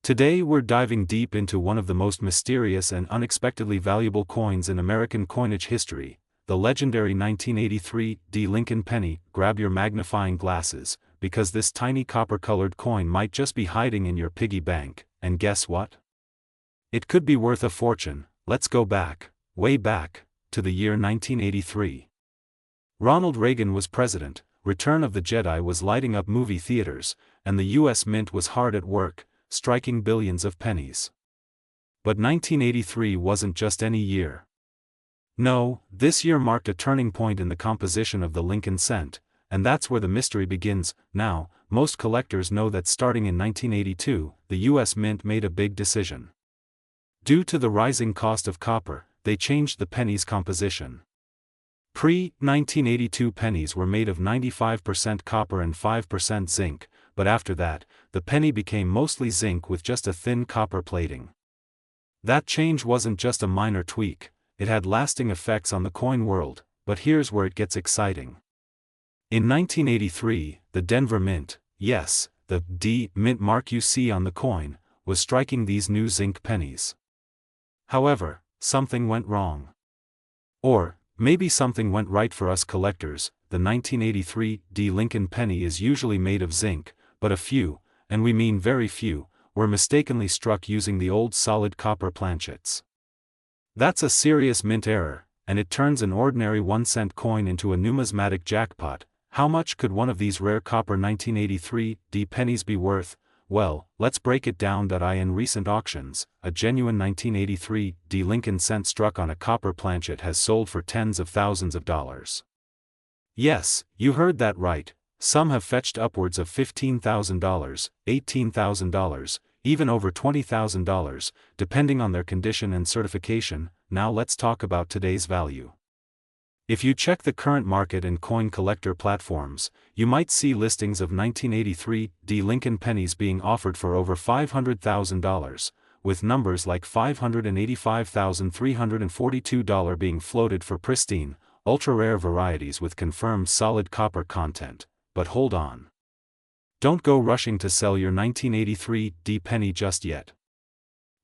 Today we're diving deep into one of the most mysterious and unexpectedly valuable coins in American coinage history, the legendary 1983 D. Lincoln penny. Grab your magnifying glasses, because this tiny copper-colored coin might just be hiding in your piggy bank, and guess what? It could be worth a fortune. Let's go back, way back, to the year 1983. Ronald Reagan was president, Return of the Jedi was lighting up movie theaters, and the US Mint was hard at work, striking billions of pennies. But 1983 wasn't just any year. No, this year marked a turning point in the composition of the Lincoln cent, and that's where the mystery begins. Now, most collectors know that starting in 1982, the US Mint made a big decision. Due to the rising cost of copper, they changed the penny's composition. Pre-1982 pennies were made of 95% copper and 5% zinc, but after that, the penny became mostly zinc with just a thin copper plating. That change wasn't just a minor tweak, it had lasting effects on the coin world, but here's where it gets exciting. In 1983, the Denver Mint, yes, the D Mint mark you see on the coin, was striking these new zinc pennies. However, something went wrong. Or, maybe something went right for us collectors. The 1983 D. Lincoln penny is usually made of zinc, but a few, and we mean very few, were mistakenly struck using the old solid copper planchets. That's a serious mint error, and it turns an ordinary 1-cent coin into a numismatic jackpot. How much could one of these rare copper 1983 D pennies be worth? Well, let's break it down. In recent auctions, a genuine 1983 D. Lincoln cent struck on a copper planchet has sold for tens of thousands of dollars. Yes, you heard that right. Some have fetched upwards of $15,000, $18,000, even over $20,000, depending on their condition and certification. Now let's talk about today's value. If you check the current market and coin collector platforms, you might see listings of 1983 D. Lincoln pennies being offered for over $500,000, with numbers like $585,342 being floated for pristine, ultra-rare varieties with confirmed solid copper content. But hold on. Don't go rushing to sell your 1983 D penny just yet.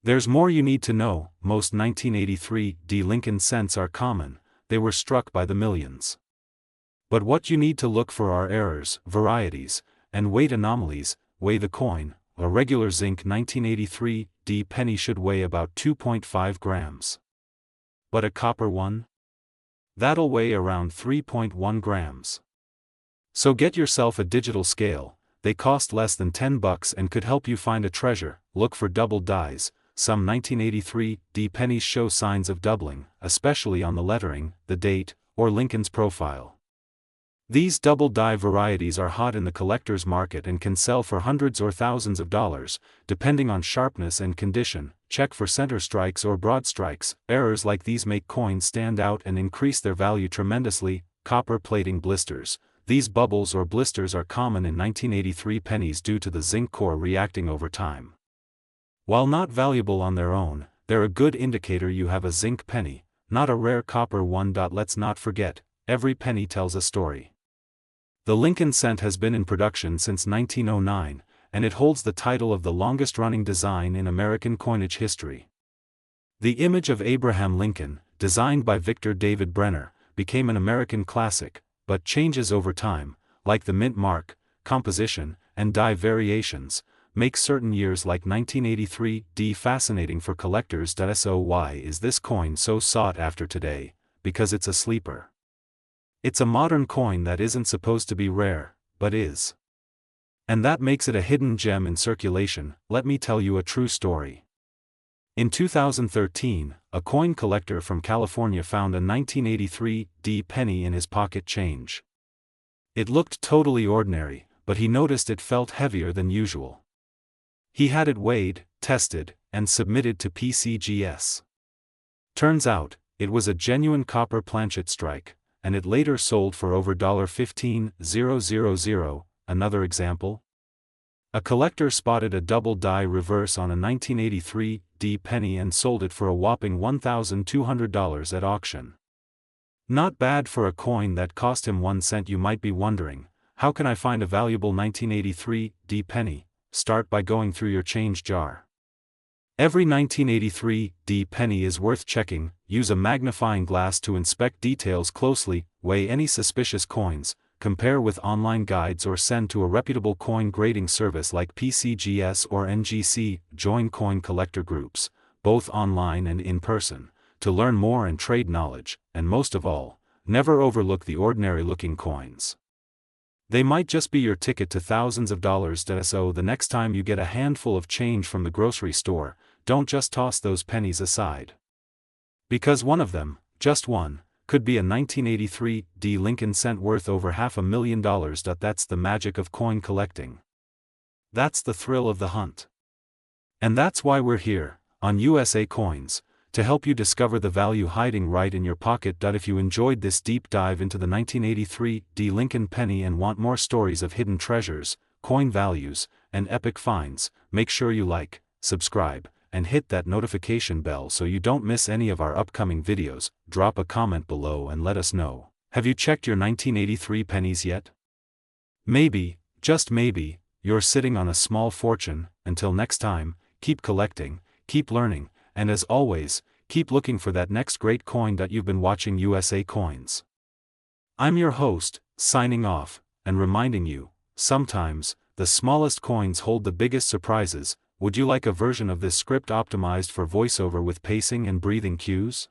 There's more you need to know. Most 1983 D. Lincoln cents are common, they were struck by the millions. But what you need to look for are errors, varieties, and weight anomalies. Weigh the coin. A regular zinc 1983 D penny should weigh about 2.5 grams. But a copper one? That'll weigh around 3.1 grams. So get yourself a digital scale. They cost less than $10 and could help you find a treasure. Look for double dies. Some 1983 D pennies show signs of doubling, especially on the lettering, the date, or Lincoln's profile. These double die varieties are hot in the collector's market and can sell for hundreds or thousands of dollars, depending on sharpness and condition. Check for center strikes or broad strikes. Errors like these make coins stand out and increase their value tremendously. Copper plating blisters. These bubbles or blisters are common in 1983 pennies due to the zinc core reacting over time. While not valuable on their own, they're a good indicator you have a zinc penny, not a rare copper one. Let's not forget, every penny tells a story. The Lincoln cent has been in production since 1909, and it holds the title of the longest-running design in American coinage history. The image of Abraham Lincoln, designed by Victor David Brenner, became an American classic, but changes over time, like the mint mark, composition, and die variations, make certain years like 1983 D fascinating for collectors. So why is this coin so sought after today? Because it's a sleeper. It's a modern coin that isn't supposed to be rare, but is. And that makes it a hidden gem in circulation. Let me tell you a true story. In 2013, a coin collector from California found a 1983 D penny in his pocket change. It looked totally ordinary, but he noticed it felt heavier than usual. He had it weighed, tested, and submitted to PCGS. Turns out, it was a genuine copper planchet strike, and it later sold for over $15,000. Another example? A collector spotted a double die reverse on a 1983 D penny and sold it for a whopping $1,200 at auction. Not bad for a coin that cost him 1 cent. You might be wondering, how can I find a valuable 1983 D penny? Start by going through your change jar. Every 1983 penny is worth checking. Use a magnifying glass to inspect details closely, weigh any suspicious coins, compare with online guides or send to a reputable coin grading service like PCGS or NGC. Join coin collector groups, both online and in person, to learn more and trade knowledge, and most of all, never overlook the ordinary-looking coins. They might just be your ticket to thousands of dollars. So the next time you get a handful of change from the grocery store, don't just toss those pennies aside. Because one of them, just one, could be a 1983 Lincoln cent worth over $500,000. That's the magic of coin collecting. That's the thrill of the hunt. And that's why we're here, on USA Coins, to help you discover the value hiding right in your pocket. If you enjoyed this deep dive into the 1983 Lincoln penny and want more stories of hidden treasures, coin values, and epic finds, make sure you like, subscribe, and hit that notification bell so you don't miss any of our upcoming videos. Drop a comment below and let us know. Have you checked your 1983 pennies yet? Maybe, just maybe, you're sitting on a small fortune. Until next time, keep collecting, keep learning, and as always, keep looking for that next great coin. You've been watching USA Coins. I'm your host, signing off, and reminding you, sometimes, the smallest coins hold the biggest surprises. Would you like a version of this script optimized for voiceover with pacing and breathing cues?